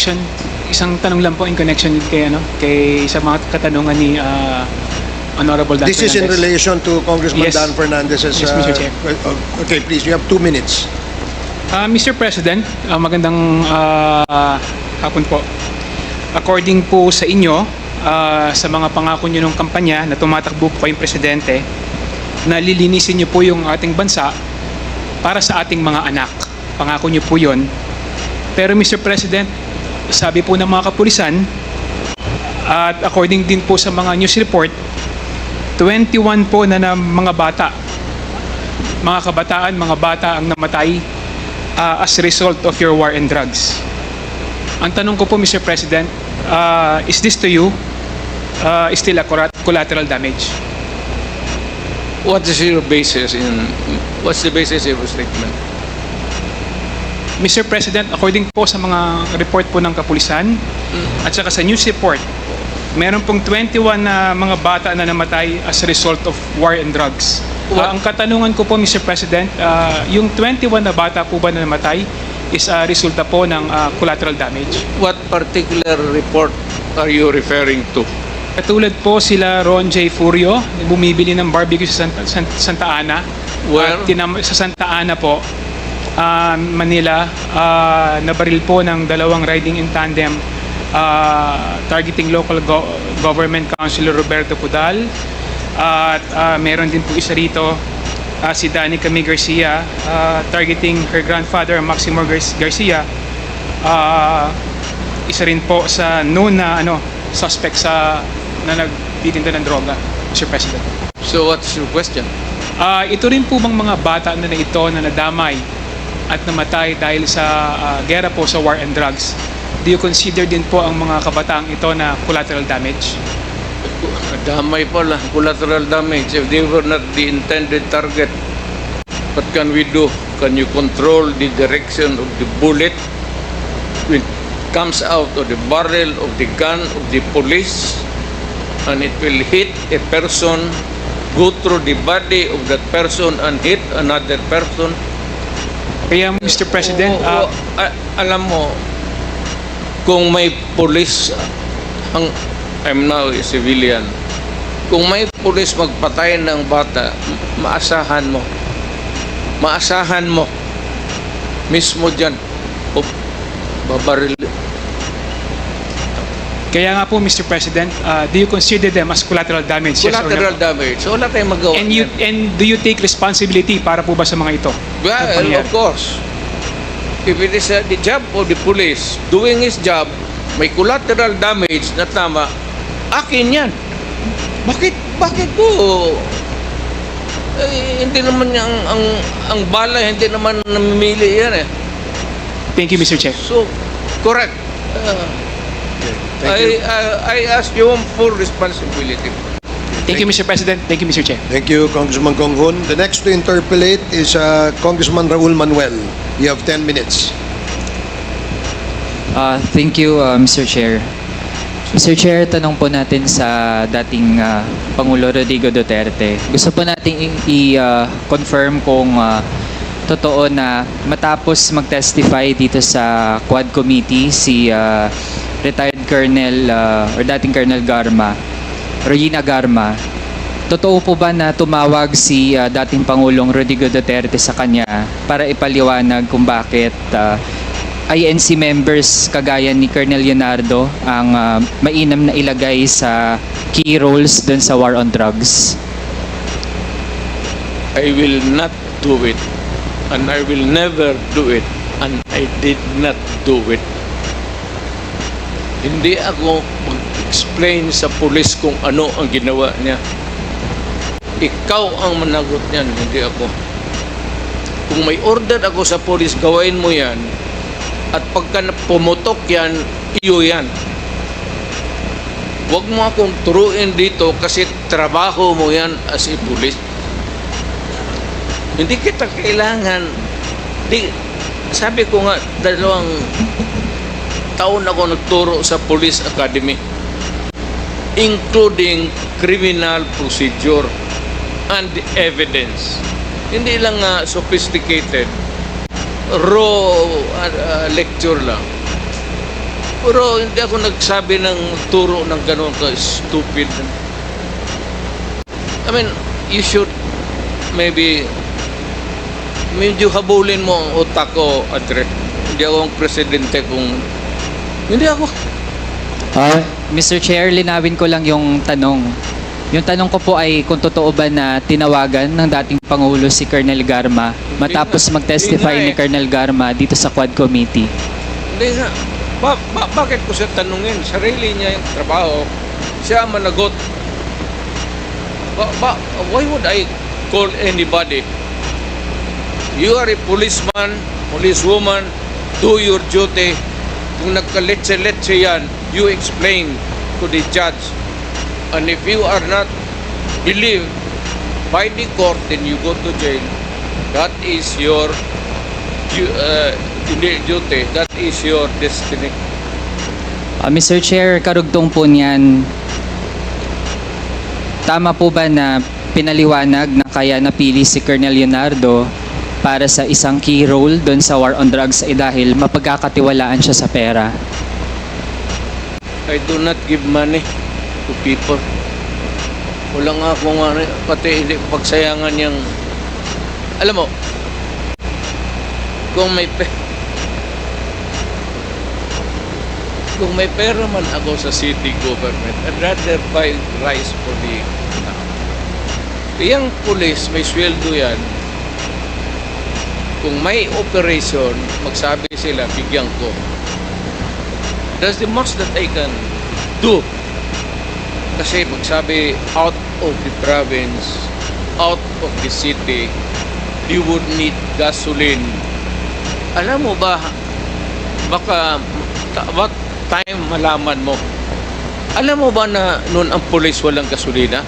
connection, isang tanong lang po in connection kay sa mga katanungan ni Honorable Dan This is in Fernandez. relation to Congressman Yes. Dan Fernandez's... Yes, Mr. Chair. Okay, please, you have 2 minutes. Mr. President, magandang hapon po. According po sa inyo, sa mga pangako nyo ng kampanya na tumatakbo po kayong presidente, na lilinisin nyo po yung ating bansa para sa ating mga anak. Pangako nyo po yun. Pero Mr. President, sabi po ng mga kapulisan, at according din po sa mga news report, 21 po na mga bata, mga kabataan, mga bata ang namatay as a result of your war and drugs. Ang tanong ko po, Mr. President, is this to you still a collateral damage? What's the basis of your statement? Mr. President, according po sa mga report po ng kapulisan at saka sa news report, meron pong 21 na mga bata na namatay as a result of war and drugs. Ang katanungan ko po, Mr. President, yung 21 na bata po ba na namatay is resulta po ng collateral damage? What particular report are you referring to? Katulad po sila Ron J. Furio, bumibili ng barbecue sa Santa Ana. Where? Sa Santa Ana po, Manila, nabaril po ng dalawang riding in tandem targeting local government councilor Roberto Pudal. At meron din po isa rito, si Danny Camille Garcia, targeting her grandfather Maximo Garcia. Isa rin po sa known na suspect na nagtitinda ng droga, Mr. President. So what's your question? Ito rin po bang mga bata na ito na nadamay at namatay dahil sa gera po sa war and drugs, do you consider din po ang mga kabataang ito na collateral damage? Damay pala, collateral damage. If they were not the intended target, what can we do? Can you control the direction of the bullet when it comes out of the barrel of the gun of the police, and it will hit a person, go through the body of that person and hit another person? Kaya Mr. President, alam mo, kung may police, I'm now a civilian, kung may police magpatay ng bata, maasahan mo mismo dyan, babaril. kaya nga po Mr. President, do you consider them as collateral damage? Collateral damage. So wala tayong magawa. And do you take responsibility para po ba sa mga ito? Well, of course. If it is the job of the police doing his job, may collateral damage na tama, akin yan. Bakit po? Hindi naman ang bala, hindi naman namimili yan eh. Thank you, Mr. Chair. So, correct. Thank you. I ask you for responsibility. Thank you, Mr. President. Thank you, Mr. Chair. Thank you, Congressman Kong Hun. The next to interpellate is Congressman Raul Manuel. You have 10 minutes. Thank you, Mr. Chair. Mr. Chair, tanong po natin sa dating Pangulo Rodrigo Duterte. Gusto po natin i-confirm kung totoo na matapos mag-testify dito sa Quad Committee si retired Colonel or dating Colonel Regina Garma, totoo po ba na tumawag si dating Pangulong Rodrigo Duterte sa kanya para ipaliwanag kung bakit INC members kagaya ni Colonel Leonardo ang mainam na ilagay sa key roles dun sa war on drugs? I will not do it, and I will never do it, and I did not do it. Hindi ako mag-explain sa pulis kung ano ang ginawa niya. Ikaw ang managot niyan, hindi ako. Kung may order ako sa pulis, gawain mo yan, at pagka pumutok yan, iyo yan. Huwag mo akong turuin dito kasi trabaho mo yan as a pulis. Hindi kita kailangan. Sabi ko nga, 2 taon ako nagturo sa Police Academy, including criminal procedure and evidence. Hindi lang sophisticated, raw lecture lang. Pero hindi ako nagsabi ng turo ng gano'n ka-stupid. I mean, you should maybe medyo habulin mo ang utak ko, Andre. Hindi ako ang presidente kung... Hindi ako. Mr. Chair, linawin ko lang yung tanong. Yung tanong ko po ay kung totoo ba na tinawagan ng dating Pangulo si Colonel Garma matapos mag-testify Hindi nga ni Colonel Garma dito sa Quad Committee. Hindi nga. Bakit ko siya tanungin? Sarili niya yung trabaho. Siya ang managot. Why would I call anybody? You are a policeman, policewoman, do your duty. Kung nagkaletse-letse yan, you explain to the judge. And if you are not believed by the court, then you go to jail. That is your duty. That is your destiny. Mr. Chair, karugtong po niyan, tama po ba na pinaliwanag na kaya napili si Colonel Leonardo para sa isang key role doon sa war on drugs ay dahil mapagkakatiwalaan siya sa pera? I do not give money to people. Wala nga akong pati hindi pagsayangan yung... Alam mo, kung may pera man ako sa city government, I'd rather buy rice for the town. Yung police, may sweldo yan. Kung may operation, magsabi sila, bigyan ko. That's the most that I can do. Kasi magsabi, out of the province, out of the city, you would need gasoline. Alam mo ba, baka, what time malaman mo? Alam mo ba na noon ang police walang gasolina?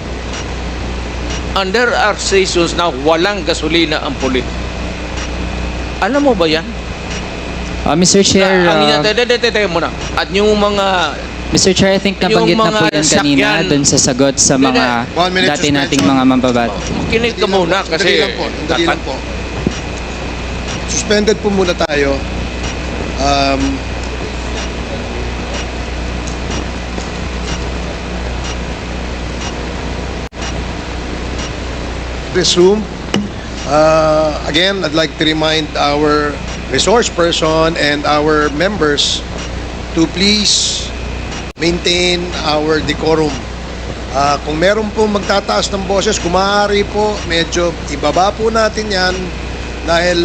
And there are seasons na walang gasolina ang police. Alam mo ba yan? Mr. Chair, Muna. At yung mga... Mr. Chair, I think nabanggit yung na po mga yan kanina sakyan- doon sa sagot sa Hindi, mga 1 minute dati suspension. nating mga mambabat. Makinig ka muna kasi... Dali lang po. Suspended po muna tayo. Resume. Again, I'd like to remind our resource person and our members to please maintain our decorum. Kung meron po magtataas ng boses, kung maaari po, medyo ibaba po natin yan dahil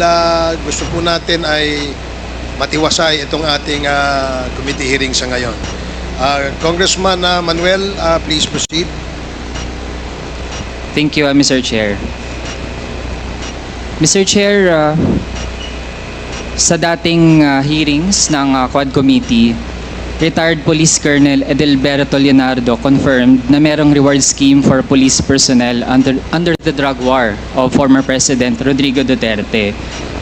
gusto po natin ay matiwasay itong ating committee hearing sa ngayon. Congressman Manuel, please proceed. Thank you, Mr. Chair. Mr. Chair, sa dating hearings ng Quad Committee, retired Police Colonel Edelberto Leonardo confirmed na merong reward scheme for police personnel under the drug war of former President Rodrigo Duterte.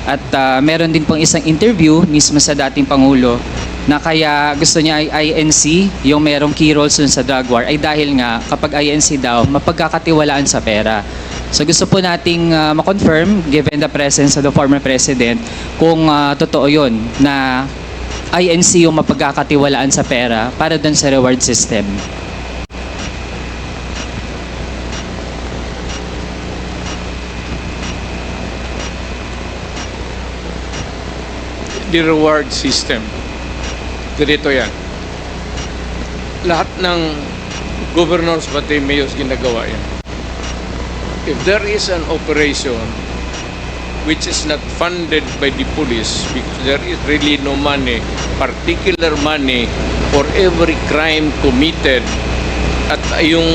At meron din pong isang interview mismo sa dating Pangulo na kaya gusto niya ay INC, yung merong key roles dun sa drug war, ay dahil nga kapag INC daw, mapagkakatiwalaan sa pera. So gusto po nating ma-confirm, given the presence of the former President, kung totoo yun na INC yung mapagkakatiwalaan sa pera para dun sa reward system. The reward system. Ganito yan. Lahat ng governors pati mayors ginagawa yan. If there is an operation which is not funded by the police because there is really no money, particular money for every crime committed at yung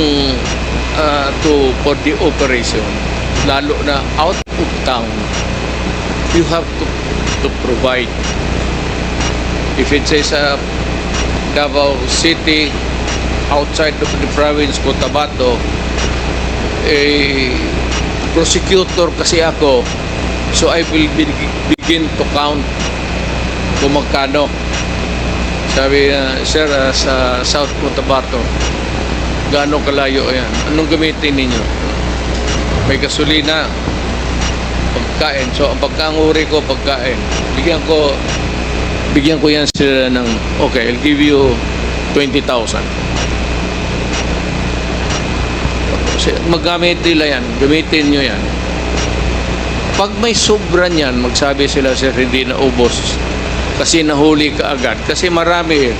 for the operation, lalo na out of town, you have to provide. If it says Davao City, outside of the province, Cotabato, prosecutor kasi ako, so I will begin to count kung magkano. Sabi sir, sa South Cotabato, gaano kalayo yan? Anong gamitin ninyo? May gasolina, pagkain. So ang pagkanguri ko, pagkain. Bigyan ko bigyan ko yan sila ng, okay, I'll give you 20,000. Magamit nila yan, gamitin nyo yan. Pag may sobra niyan, magsabi sila, sir, hindi na ubos. Kasi nahuli ka agad. Kasi marami,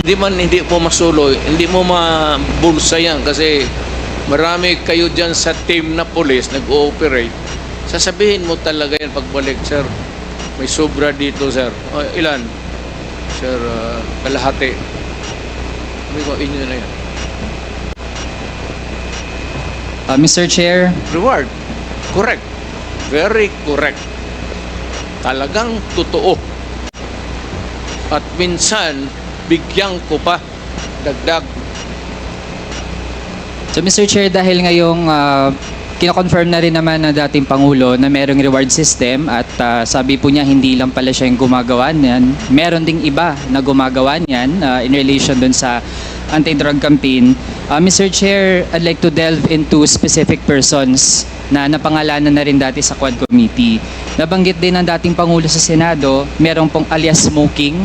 hindi mo masuloy, hindi mo mabulsa yan. Kasi marami kayo dyan sa team na police, nag-ooperate. Sasabihin mo talaga yan pagbalik, sir. May sobra dito, sir. O, ilan? Sir, kalahati. Sabi ko, inyo na yan. Mr. Chair, Reward. Correct. Very correct. Talagang totoo. At minsan, bigyan ko pa dagdag. so Mr. Chair, dahil ngayong kino-confirm na rin naman ng dating Pangulo na merong reward system at sabi po niya hindi lang pala siya yung gumagawa niyan. Meron ding iba na gumagawa niyan in relation dun sa anti-drug campaign. Mr. Chair, I'd like to delve into specific persons na napangalanan na rin dati sa Quad Committee. Nabanggit din ng dating Pangulo sa Senado, merong pong alias Smoking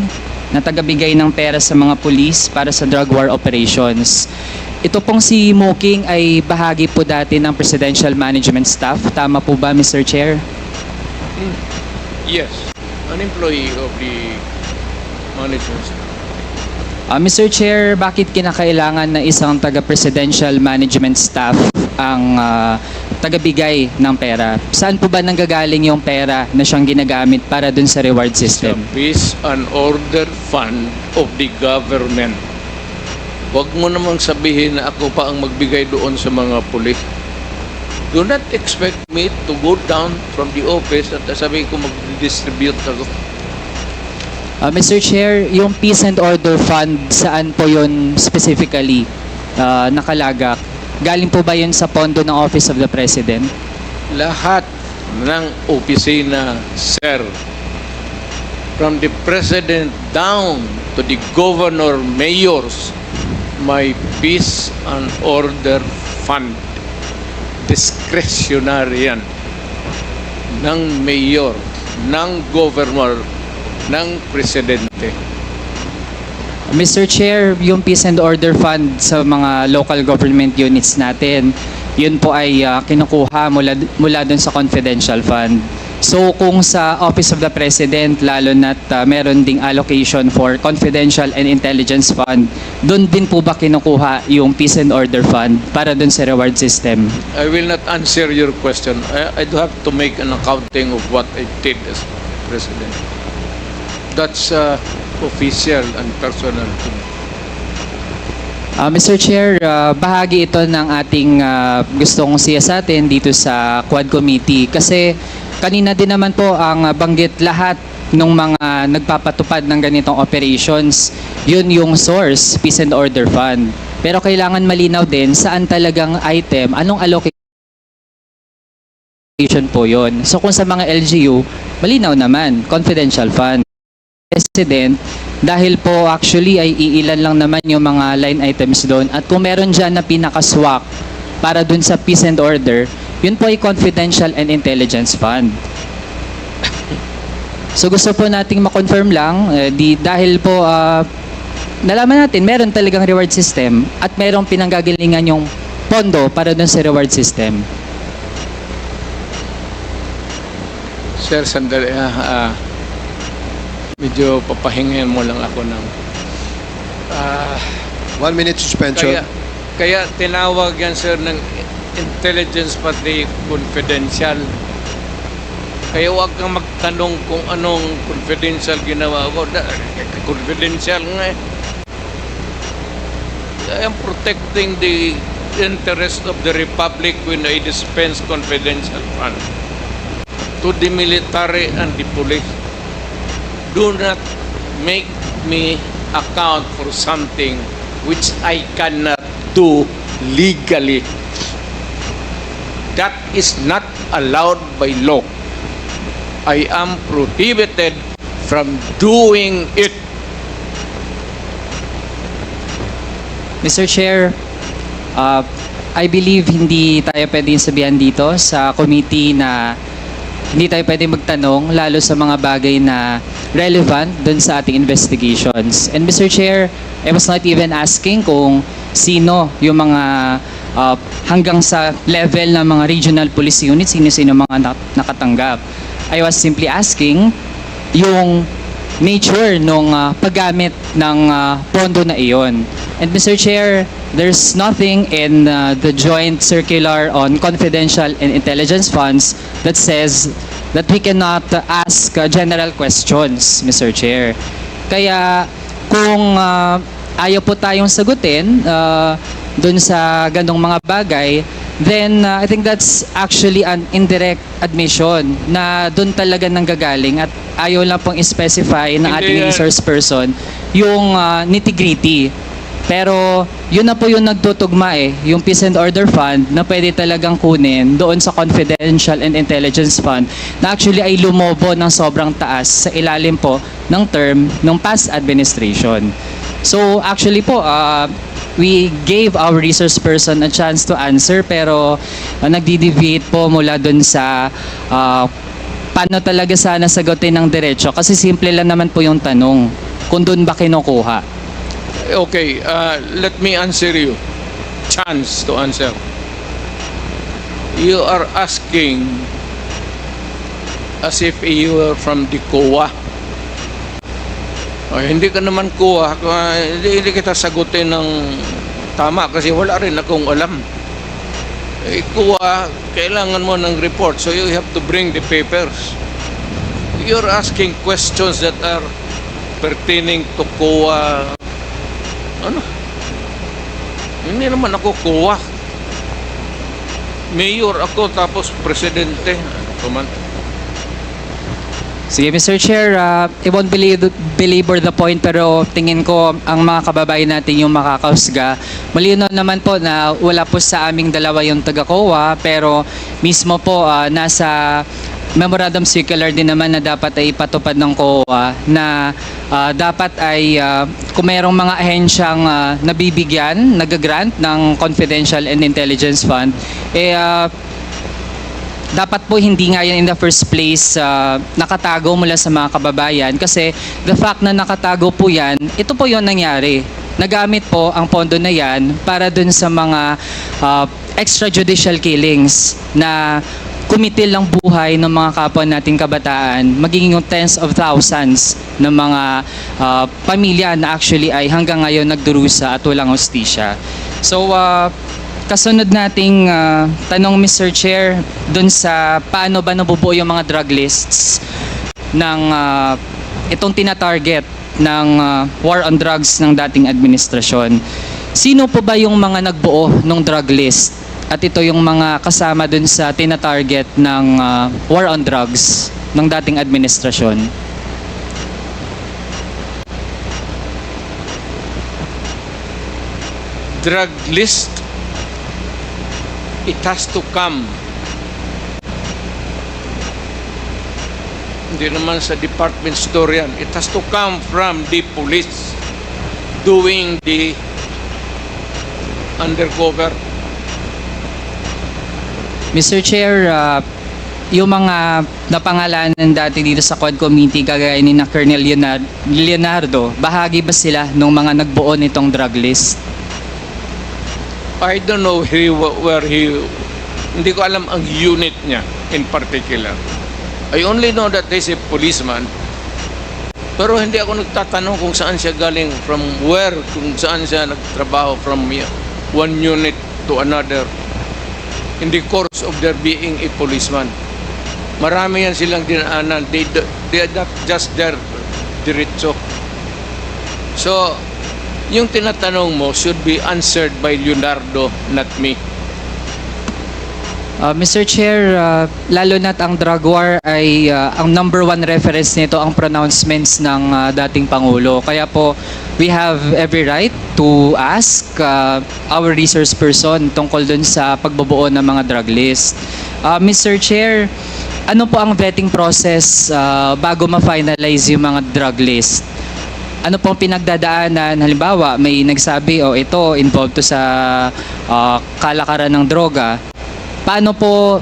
na tagabigay ng pera sa mga pulis para sa drug war operations. Ito pong si Smoking ay bahagi po dati ng Presidential Management Staff. Tama po ba, Mr. Chair? Yes. An employee of the management staff. Mr. Chair, bakit kinakailangan na isang taga-presidential management staff ang tagabigay ng pera? Saan po ba nanggagaling yung pera na siyang ginagamit para dun sa reward The system? peace and order fund of the government. Huwag mo namang sabihin na ako pa ang magbigay doon sa mga pulis. Do not expect me to go down from the office at sabihin ko mag-distribute ako. Mr. Chair, yung Peace and Order Fund, saan po yun specifically nakalagak? Galing po ba yun sa pondo ng Office of the President? Lahat ng opisina, sir, from the President down to the Governor, Mayors, may Peace and Order Fund. Discretionary yan. Ng Mayor, ng Governor, ng Presidente. Mr. Chair, yung Peace and Order Fund sa mga local government units natin, yun po ay kinukuha mula dun sa confidential fund. So kung sa Office of the President, lalo na't meron ding allocation for confidential and intelligence fund, dun din po ba kinukuha yung Peace and Order Fund para dun sa reward system? I will not answer your question. I do have to make an accounting of what I did as President. That's official and personal to me. Mr. Chair, bahagi ito ng ating gustong siyasatin dito sa Quad Committee kasi kanina din naman po ang banggit lahat ng mga nagpapatupad ng ganitong operations. Yun yung source, Peace and Order Fund. Pero kailangan malinaw din saan talagang item, anong allocation po yun. So kung sa mga LGU, malinaw naman, confidential fund. President, dahil po actually ay iilan lang naman yung mga line items doon at kung meron dyan na pinakaswak para dun sa Peace and Order, yun po ay confidential and intelligence fund. So gusto po nating ma-confirm lang, dahil po nalaman natin meron talagang reward system at merong pinanggagalingan yung pondo para dun sa reward system. Sir, sandali. Medyo papahingayan mo lang ako ng 1 minute suspension. kaya tinawag yan, sir, ng intelligence pati confidential. Kaya huwag kang magtanong kung anong confidential ginawa ko. Confidential nga eh. I am protecting the interest of the Republic when I dispense confidential fund to the military and the police. Do not make me account for something which I cannot do legally. That is not allowed by law. I am prohibited from doing it. Mr. Chair, I believe hindi tayo pwedeng sabihan dito sa committee na hindi tayo pwede magtanong lalo sa mga bagay na relevant dun sa ating investigations. And Mr. Chair, I was not even asking kung sino yung mga hanggang sa level ng mga regional police units, sino-sino mga nakatanggap. I was simply asking yung nature nung paggamit ng pondo na iyon. And Mr. Chair, there's nothing in the joint circular on confidential and intelligence funds that says that we cannot ask general questions, Mr. Chair. Kaya kung ayaw po tayong sagutin dun sa ganong mga bagay, then I think that's actually an indirect admission na dun talaga nanggagaling at ayaw lang pong specify ng ating resource person yung nitty-gritty. Pero yun na po yung nagtutugma yung Peace and Order Fund na pwede talagang kunin doon sa Confidential and Intelligence Fund na actually ay lumobo ng sobrang taas sa ilalim po ng term ng past administration. So actually po, we gave our resource person a chance to answer pero nagdi-deviate po mula dun sa paano talaga sana sagutin ng diretso kasi simple lang naman po yung tanong kung dun ba kinukuha. Okay, let me answer you. Chance to answer. You are asking as if you were from the COA. Hindi ka naman COA, hindi kita sagutin ng tama kasi wala rin akong alam. COA, kailangan mo ng report, so you have to bring the papers. You're asking questions that are pertaining to COA. Ano? Hindi naman ako COA. Mayor ako tapos presidente. Kuman. Sige, Mr. Chair, I won't belabor the point pero tingin ko ang mga kababayan natin yung makakausga. Malinaw naman po na wala po sa aming dalawa yung taga-COA pero mismo po nasa memorandum circular din naman na dapat ay ipatupad ng COA na dapat ay kung mayroong mga ahensyang nabibigyan, nag-grant ng Confidential and Intelligence Fund, dapat po hindi nga yan in the first place nakatago mula sa mga kababayan kasi the fact na nakatago po yan, ito po yung nangyari. Nagamit po ang pondo na yan para dun sa mga extrajudicial killings na kumitil ang buhay ng mga kapwa nating kabataan, magiging yung tens of thousands ng mga pamilya na actually ay hanggang ngayon nagdurusa at walang hustisya. So, kasunod nating tanong, Mr. Chair, dun sa paano ba nabubuo yung mga drug lists ng itong tina-target ng war on drugs ng dating administrasyon. Sino po ba yung mga nagbuo ng drug list? At ito yung mga kasama dun sa tina-target ng war on drugs ng dating administrasyon. Drug list, it has to come. Hindi naman sa department store yan. It has to come from the police doing the undercover. Mr. Chair, yung mga napangalanan dati dito sa Quad Committee kagaya ni na Colonel Leonardo, bahagi ba sila ng mga nagbuo nitong drug list? I don't know where he, hindi ko alam ang unit niya in particular. I only know that he's a policeman. Pero hindi ako nagtatanong kung saan siya galing, from where, kung saan siya nagtrabaho from one unit to another in the course of their being a policeman. Marami yan silang dinaanan. They are not just there diretso. So, yung tinatanong mo should be answered by Leonardo, not me. Mr. Chair, lalo na't ang drug war ay ang number one reference nito ang pronouncements ng dating Pangulo. Kaya po, we have every right to ask our resource person tungkol dun sa pagbubuo ng mga drug list. Mr. Chair, ano po ang vetting process bago ma-finalize yung mga drug list? Ano pong pinagdadaanan? Halimbawa, may nagsabi, ito, involved to sa kalakaran ng droga. Paano po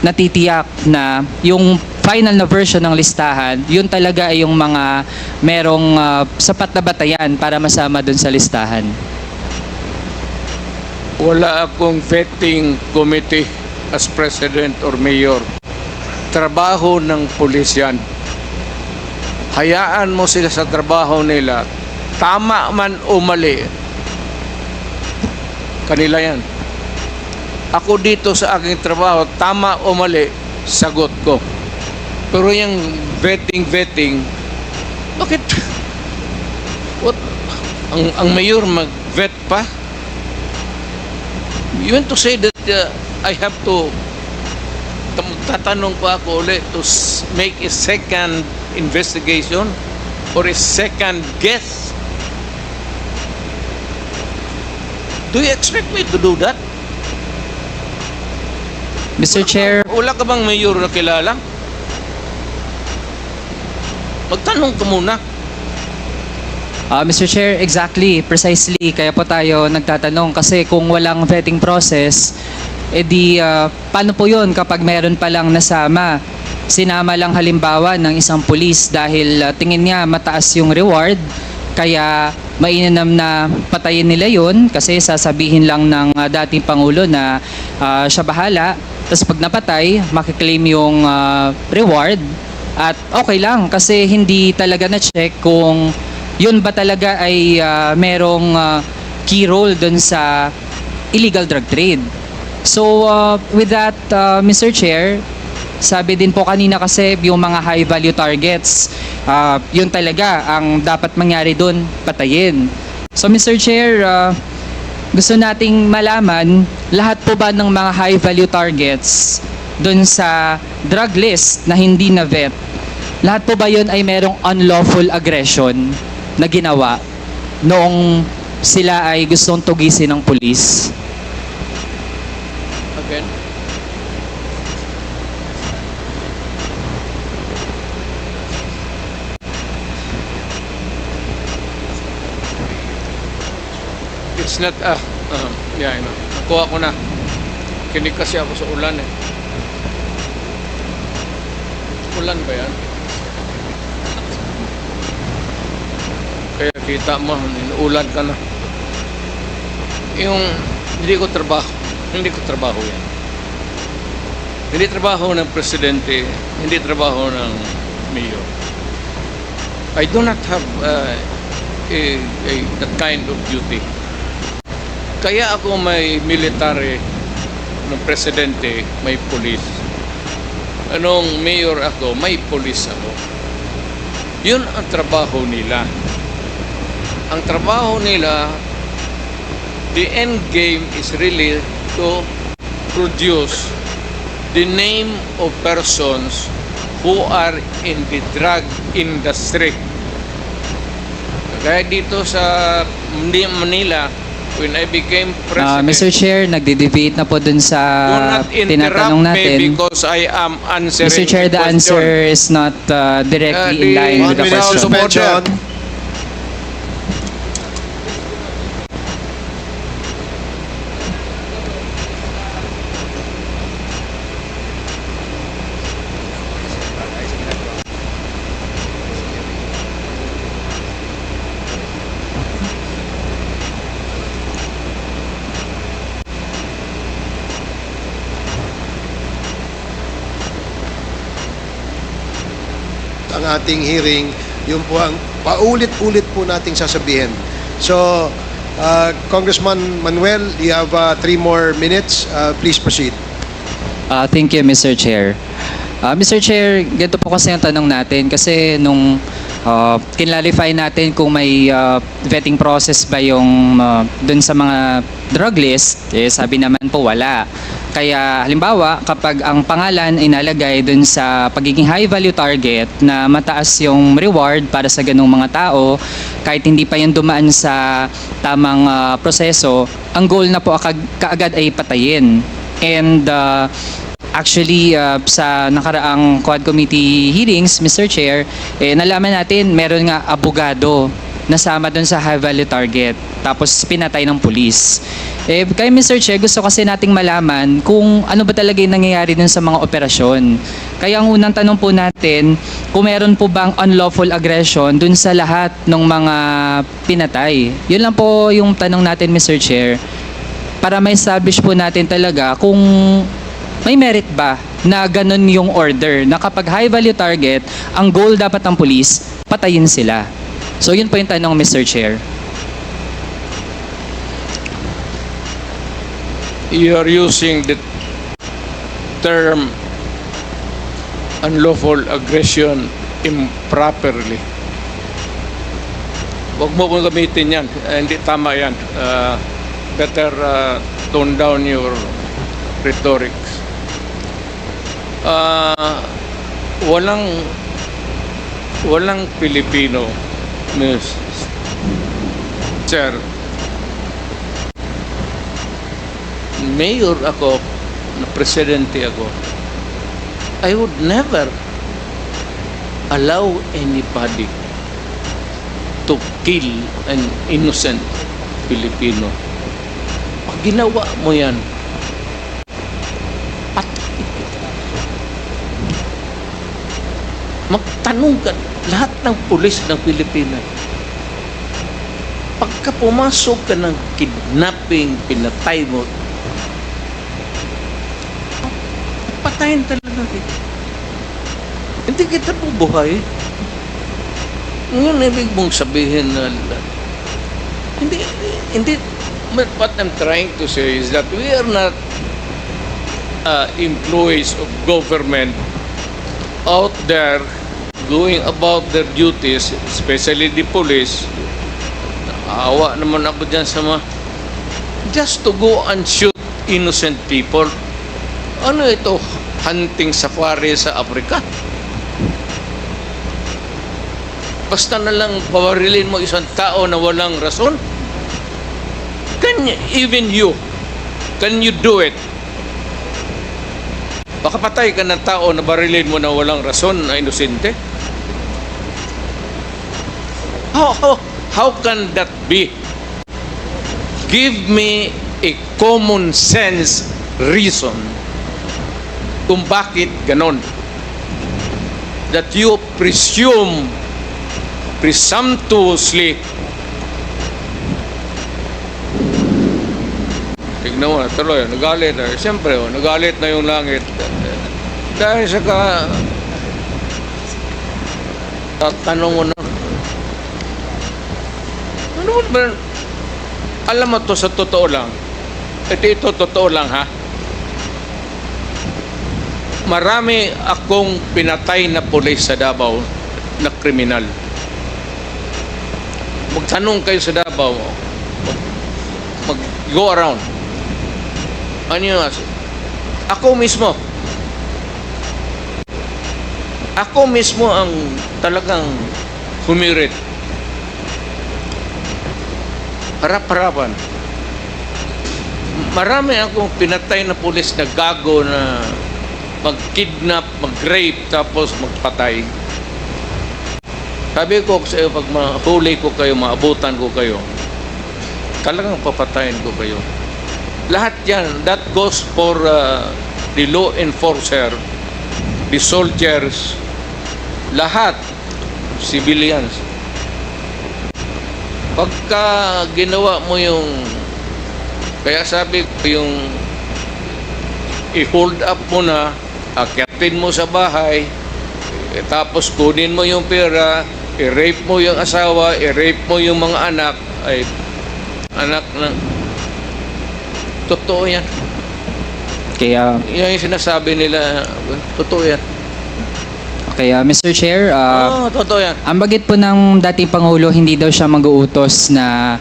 natitiyak na yung final na version ng listahan, yun talaga ay yung mga merong sapat na batayan para masama dun sa listahan. Wala akong vetting committee as president or mayor. Trabaho ng pulis yan. Hayaan mo sila sa trabaho nila. Tama man o mali, kanila yan. Ako dito sa aking trabaho, tama o mali, sagot ko. Pero yung vetting, bakit? What? Ang mayor mag-vet pa? You want to say that I have to, tatanong pa ako ulit to make a second investigation or a second guess? Do you expect me to do that? Mr. Chair, Wala ka bang mayor na kilala? Magtanong ka muna. Mr. Chair, exactly, precisely, kaya po tayo nagtatanong kasi kung walang vetting process, paano po yun kapag meron palang nasama? Sinama lang halimbawa ng isang pulis dahil tingin niya mataas yung reward, kaya mainam na patayin nila yun kasi sasabihin lang ng dating Pangulo na siya bahala. Tapos pag napatay, makiklaim yung reward at okay lang kasi hindi talaga na-check kung yun ba talaga ay merong key role dun sa illegal drug trade. So with that, Mr. Chair, sabi din po kanina kasi yung mga high value targets, yun talaga ang dapat mangyari dun, patayin. So Mr. Chair, gusto nating malaman, lahat po ba ng mga high value targets dun sa drug list na hindi na vet, lahat po ba yun ay merong unlawful aggression na ginawa noong sila ay gustong tugisin ng pulis? Again? It's not, yeah, I know. Nakuha ko na. Kinig kasi ako sa ulan eh. Ulan ba yan? Kaya kita mo, ulan ka na. Yung, hindi ko trabaho yan. Hindi trabaho ng presidente, hindi trabaho ng mayor. I do not have that kind of duty. Kaya ako may military ng presidente, may police. Anong mayor ako, may police ako. Yun ang trabaho nila. Ang trabaho nila, the end game is really to produce the name of persons who are in the drug industry. Kaya dito sa Manila, when I became president, Mr. Chair, nagde-debate na po dun sa do not tinatanong interrupt me natin. because I am answering Mr. Chair, the question. answer is not directly in line with the 1 minute question. suspension. Ang ating hearing, yun po ang paulit-ulit po nating sasabihin. So, Congressman Manuel, you have 3 more minutes. Please proceed. Thank you, Mr. Chair. Mr. Chair, ganito po kasi ang tanong natin kasi nung kinlarify natin kung may vetting process ba yung dun sa mga drug list, sabi naman po wala. Kaya halimbawa, kapag ang pangalan ay nalagay dun sa pagiging high value target na mataas yung reward para sa ganung mga tao, kahit hindi pa yan dumaan sa tamang proseso, ang goal na po kaagad ay patayin. And actually, sa nakaraang Quad Committee hearings, Mr. Chair, nalaman natin meron nga abogado nasama dun sa high value target tapos pinatay ng pulis. Kay Mr. Chair, gusto kasi nating malaman kung ano ba talaga yung nangyayari dun sa mga operasyon. Kaya ang unang tanong po natin, kung meron po bang unlawful aggression dun sa lahat ng mga pinatay. Yun lang po yung tanong natin, Mr. Chair, para ma-establish po natin talaga kung may merit ba na ganun yung order, na kapag high value target, ang goal dapat ng police, patayin sila. So yun po yung tanong, Mr. Chair. You are using the term unlawful aggression improperly. Huwag mo kong gamitin yan. Hindi tama yan. Better tone down your rhetorics. Walang Pilipino, Miss Chair. Mayor ako, na presidente ako, I would never allow anybody to kill an innocent Filipino. Pag ginawa mo yan, patay kita. Magtanong ka lahat ng pulis ng Pilipinas. Pagka pumasok ka ng kidnapping, pinatay mo, patayin talaga kita. Hindi kita bubuhay. Ngayon, ibig mong sabihin na hindi, what I'm trying to say is that we are not employees of government out there going about their duties, especially the police. Naawa naman ako dyan sa mga just to go and shoot innocent people. Ano ito? Hunting safari sa Africa? Basta na lang pawarilin mo isang tao na walang rason? Even you, can you do it? Baka patay ka ng tao na barilin mo na walang rason, na inosente? How can that be? Give me a common sense reason kung bakit ganon. That you presumptuously, tignan mo, tuloy, nagalit. Siyempre, nagalit na yung langit. Dahil sa tatanong mo na, ano ba, alam mo to sa totoo lang, ito totoo lang ha, marami akong pinatay na pulis sa Davao na kriminal. Magtanong kayo sa Davao, mag-go around. Ano yun? Ako mismo ang talagang humirit. Harap-harapan. Marami akong pinatay na pulis na gago na mag-kidnap, mag-rape, tapos magpatay. Sabi ko sa iyo, pag mahuli ko kayo, maabutan ko kayo, talagang papatayin ko kayo. Lahat yan, that goes for the law enforcer, the soldiers, lahat, civilians. Pagka ginawa mo yung, kaya sabi ko yung i-hold up mo na, akyatin mo sa bahay, tapos kunin mo yung pera, i-rape mo yung asawa, i-rape mo yung mga anak, ay anak ng totoo yan. Kaya Yan yung sinasabi nila, totoo yan. Kaya Mr. Chair, Totoo yan. ang bagit po ng dating Pangulo, hindi daw siya mag-uutos na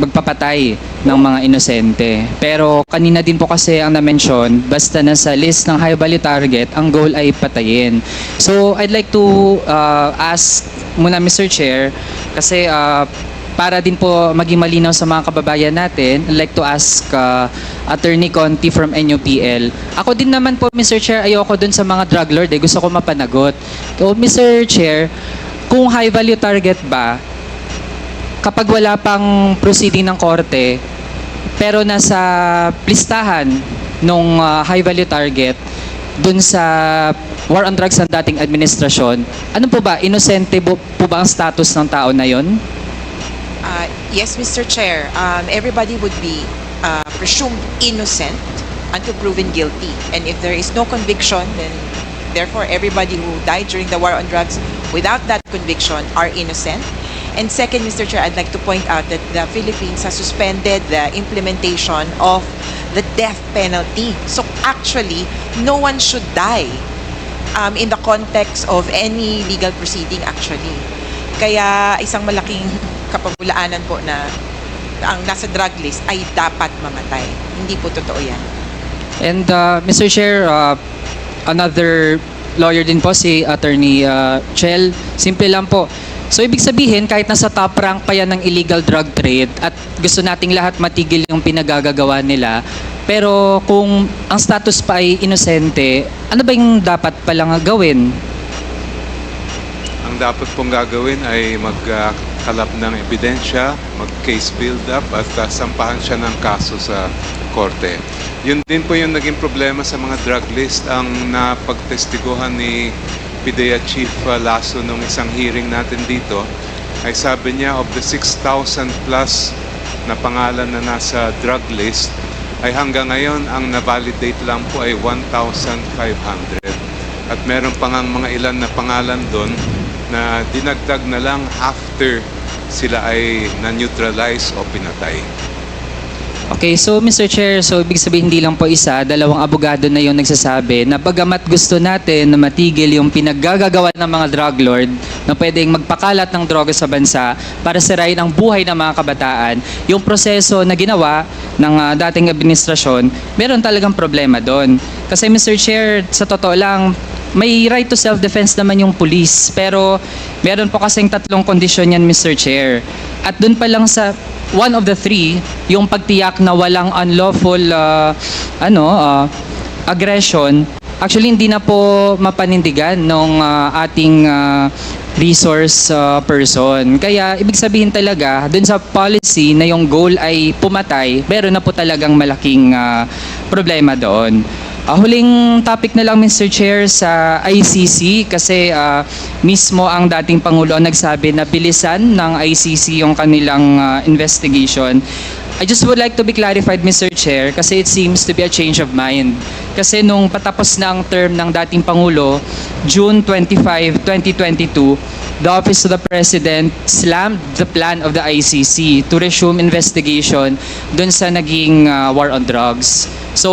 magpapatay ng mga inosente. Pero kanina din po kasi ang na-mention, basta nasa list ng high value target, ang goal ay patayin. So I'd like to ask muna Mr. Chair, kasi para din po maging malinaw sa mga kababayan natin, I'd like to ask Attorney Conti from NUPL. Ako din naman po, Mr. Chair, ayoko dun sa mga drug lord. Gusto ko mapanagot. So, Mr. Chair, kung high value target ba, kapag wala pang proceeding ng korte, pero nasa listahan nung high value target dun sa war on drugs ng dating administrasyon, ano po ba, inosente po ba ang status ng tao na yon? Yes, Mr. Chair. Everybody would be presumed innocent until proven guilty. And if there is no conviction, then therefore everybody who died during the war on drugs without that conviction are innocent. And second, Mr. Chair, I'd like to point out that the Philippines has suspended the implementation of the death penalty. So actually, no one should die in the context of any legal proceeding actually. Kaya isang malaking kapabulaanan po na ang nasa drug list ay dapat mamatay. Hindi po totoo yan. And Mr. Chair, another lawyer din po, si Attorney Chel. Simple lang po. So ibig sabihin, kahit nasa top rank pa yan ng illegal drug trade at gusto nating lahat matigil yung pinagagagawa nila, pero kung ang status pa ay inosente, ano ba yung dapat palang gawin? Ang dapat pong gagawin ay magkalap ng ebidensya, mag-case build-up at sampahan siya ng kaso sa korte. Yun din po yung naging problema sa mga drug list. Ang napagtestiguhan ni PIDEA Chief Lasso nung isang hearing natin dito ay sabi niya of the 6,000 plus na pangalan na nasa drug list ay hanggang ngayon ang na-validate lang po ay 1,500. At meron pa ngang mga ilan na pangalan doon na dinagdag na lang after sila ay na-neutralize o pinatay. Okay, so Mr. Chair, so ibig sabihin hindi lang po isa, dalawang abogado na yung nagsasabi na bagamat gusto natin na matigil yung pinaggagawa ng mga drug lord na pwedeng magpakalat ng droga sa bansa para sirain ang buhay ng mga kabataan, yung proseso na ginawa ng dating administrasyon, meron talagang problema doon. Kasi Mr. Chair, sa totoo lang, may right to self-defense naman yung police, pero meron po kasing tatlong kondisyon yan, Mr. Chair. At doon pa lang sa one of the three, yung pagtiyak na walang unlawful aggression, actually hindi na po mapanindigan ng ating resource person. Kaya ibig sabihin talaga, dun sa policy na yung goal ay pumatay, meron na po talagang malaking problema doon. Huling topic na lang, Mr. Chair, sa ICC kasi mismo ang dating Pangulo ang nagsabi na bilisan ng ICC yung kanilang investigation. I just would like to be clarified, Mr. Chair, kasi it seems to be a change of mind. Kasi nung patapos na ang term ng dating Pangulo, June 25, 2022, the Office of the President slammed the plan of the ICC to resume investigation dun sa naging war on drugs. So,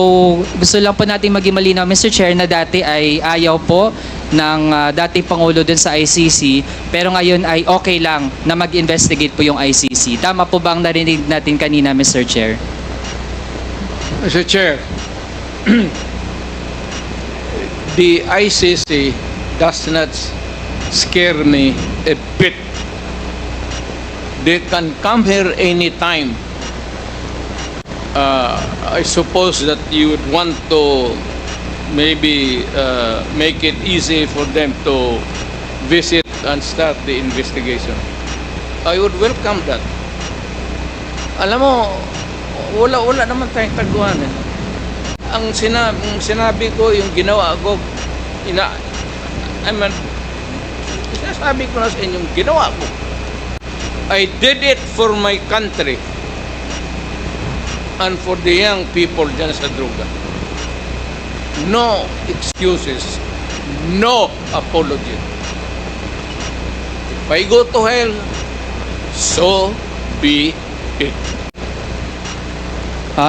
gusto lang po natin maging malinaw, Mr. Chair, na dati ay ayaw po ng dating Pangulo dun sa ICC, pero ngayon ay okay lang na mag-investigate po yung ICC. Tama po ba ang narinig natin kanina, Mr. Chair? Mr. Chair, the ICC does not scare me a bit. They can come here anytime. I suppose that you would want to maybe make it easy for them to visit and start the investigation. I would welcome that. Alam mo, wala naman tayong taguan eh. Ang sinabi ko, yung ginawa ko, sinasabi ko na sa inyong ginawa ko. I did it for my country and for the young people dyan sa droga. No excuses, no apology. If I go to hell, so be it.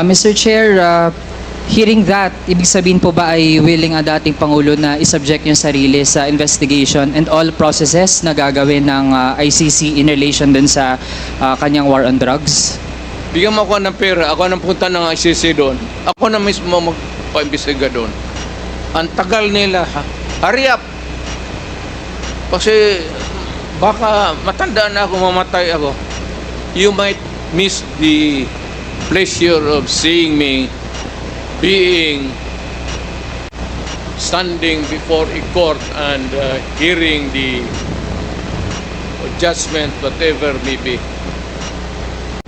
Mr. Chair, hearing that, ibig sabihin po ba ay willing ang dating Pangulo na isubject yung sarili sa investigation and all processes na gagawin ng ICC in relation dun sa kanyang war on drugs? Bigyan mo ako ng pera, ako nang punta ng ICC doon. Ako na mismo magpa-imbestiga doon. Ang tagal nila, hurry up! Kasi baka matanda na ako, mamatay ako. You might miss the pleasure of seeing me standing before a court and hearing the judgment, whatever may be.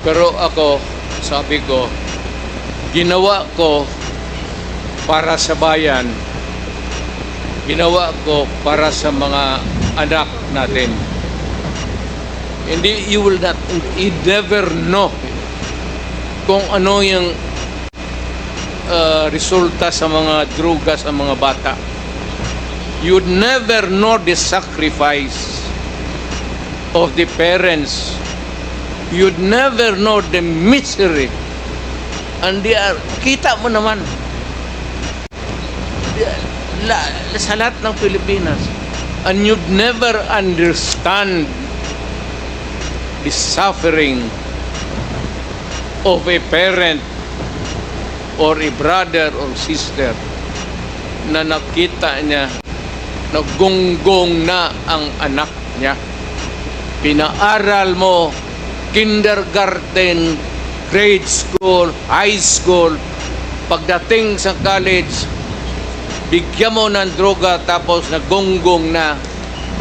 Pero ako, sabi ko, ginawa ko para sa bayan, ginawa ko para sa mga anak natin. Hindi, you never know kung ano yung resulta sa mga droga sa mga bata. You'd never know the sacrifice of the parents. You'd never know the misery. And kita mo naman, sa lahat ng Pilipinas. And you'd never understand the suffering of a parent or a brother or sister na nakita niya naggunggong na ang anak niya. Pinaaral mo kindergarten, grade school, high school, pagdating sa college, bigyan mo ng droga tapos nagunggong na,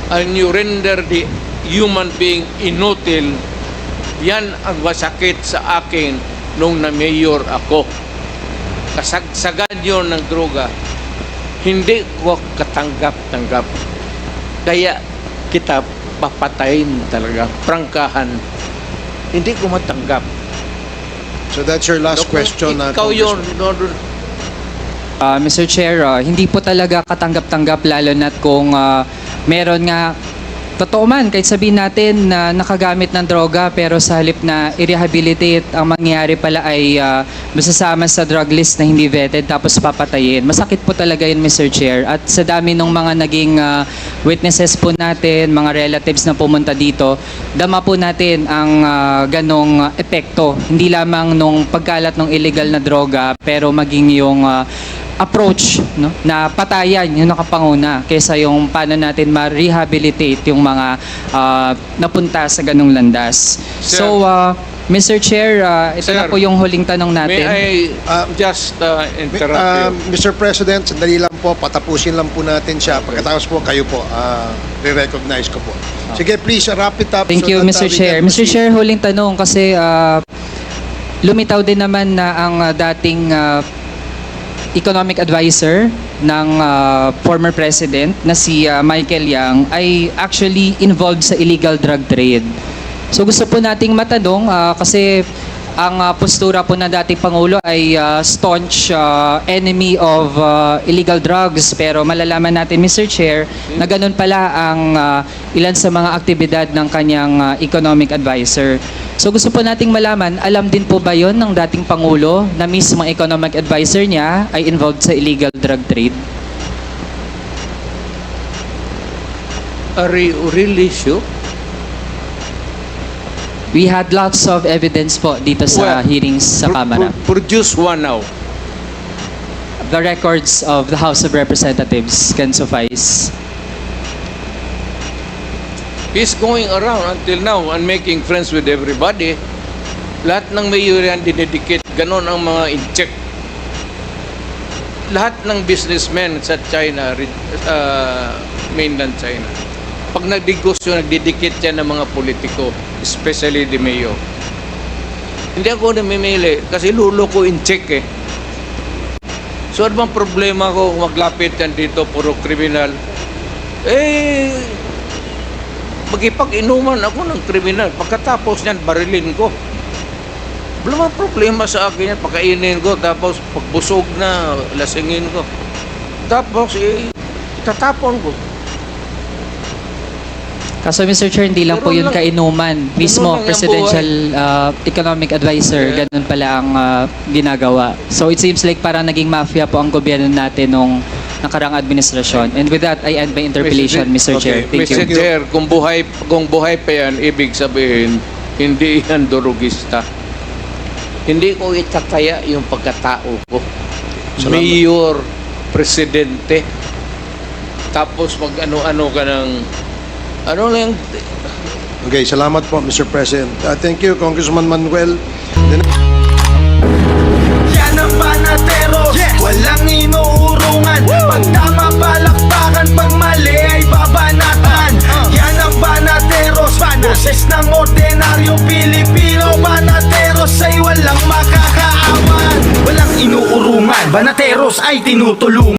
and you render the human being inutil. Yan ang masakit sa akin nung na-mayor ako. Kasagsagan yun ng droga. Hindi ko katanggap-tanggap. Kaya kita papatayin talaga. Prangkahan. Hindi ko matanggap. So that's your last question. Ikaw yun. Mr. Chair, hindi po talaga katanggap-tanggap lalo na't kung meron nga totoo man, kahit sabihin natin na nakagamit ng droga pero sa halip na i-rehabilitate, ang mangyayari pala ay masasama sa drug list na hindi vetted tapos papatayin. Masakit po talaga yun, Mr. Chair. At sa dami ng mga naging witnesses po natin, mga relatives na pumunta dito, dama po natin ang ganong epekto. Hindi lamang nung pagkalat ng illegal na droga pero maging yung approach, no, na patayan yung nakapanguna kaysa yung paano natin ma-rehabilitate yung mga napunta sa ganong landas. Sir. So, Mr. Chair, ito Sir, na po yung huling tanong natin. May I just interrupt you? Mr. President, sandali lang po, patapusin lang po natin siya. Pagkatapos po, kayo po, re-recognize ko po. Sige, please, wrap it up. Thank so you, that, Mr. we Chair. can Mr. proceed. Chair, huling tanong kasi lumitaw din naman na ang dating economic advisor ng former president na si Michael Yang ay actually involved sa illegal drug trade. So gusto po nating matanong kasi ang postura po ng dating Pangulo ay staunch enemy of illegal drugs, pero malalaman natin, Mr. Chair, na ganun pala ang ilan sa mga aktibidad ng kanyang economic advisor. So gusto po nating malaman, alam din po ba yon ng dating Pangulo na mismo economic advisor niya ay involved sa illegal drug trade? Are you really sure? We had lots of evidence po dito sa hearings sa Kamara. Produce one now. The records of the House of Representatives can suffice. He's going around until now and making friends with everybody. Lahat ng mayor yan dinedicate. Ganon ang mga in-check. Lahat ng businessmen sa China, mainland China, pag nagdegosyo, nagdidikit yan ng mga politiko, especially the mayor. Hindi ako namimili kasi lulo ko in-check eh. So ano bang problema ko kung maglapit yan dito, puro kriminal? Magipag-inuman ako ng kriminal. Pagkatapos niyan, barilin ko. Wala mang problema sa akin yan. Pakainin ko, tapos pagbusog na, lasingin ko. Tapos, tatapon ko. Kaso Mr. Chair, hindi lang po Ganun yun lang. kainuman. Mismo, Ganun lang yung presidential economic advisor, Yeah. ganun pala ang ginagawa. So it seems like parang naging mafia po ang gobyerno natin nung nakarang administrasyon. And with that, I end my interpellation, Mr. Chair. Thank Mr. you. Chair, kung buhay pa yan, ibig sabihin, hindi yan durugista. Hindi ko itataya yung pagkatao ko. Salamat. Mayor, presidente, tapos mag ano-ano ka ng ano lang. Okay, salamat po, Mr. President. Thank you, Congressman Manuel. Yan ang panatero, walang inuurungan. Pag tama palakpakan, pag mali ay babanatan. Yan ang panateros, boses ng ordinaryong Pilipino. Panatero banateros ay tinutulungan.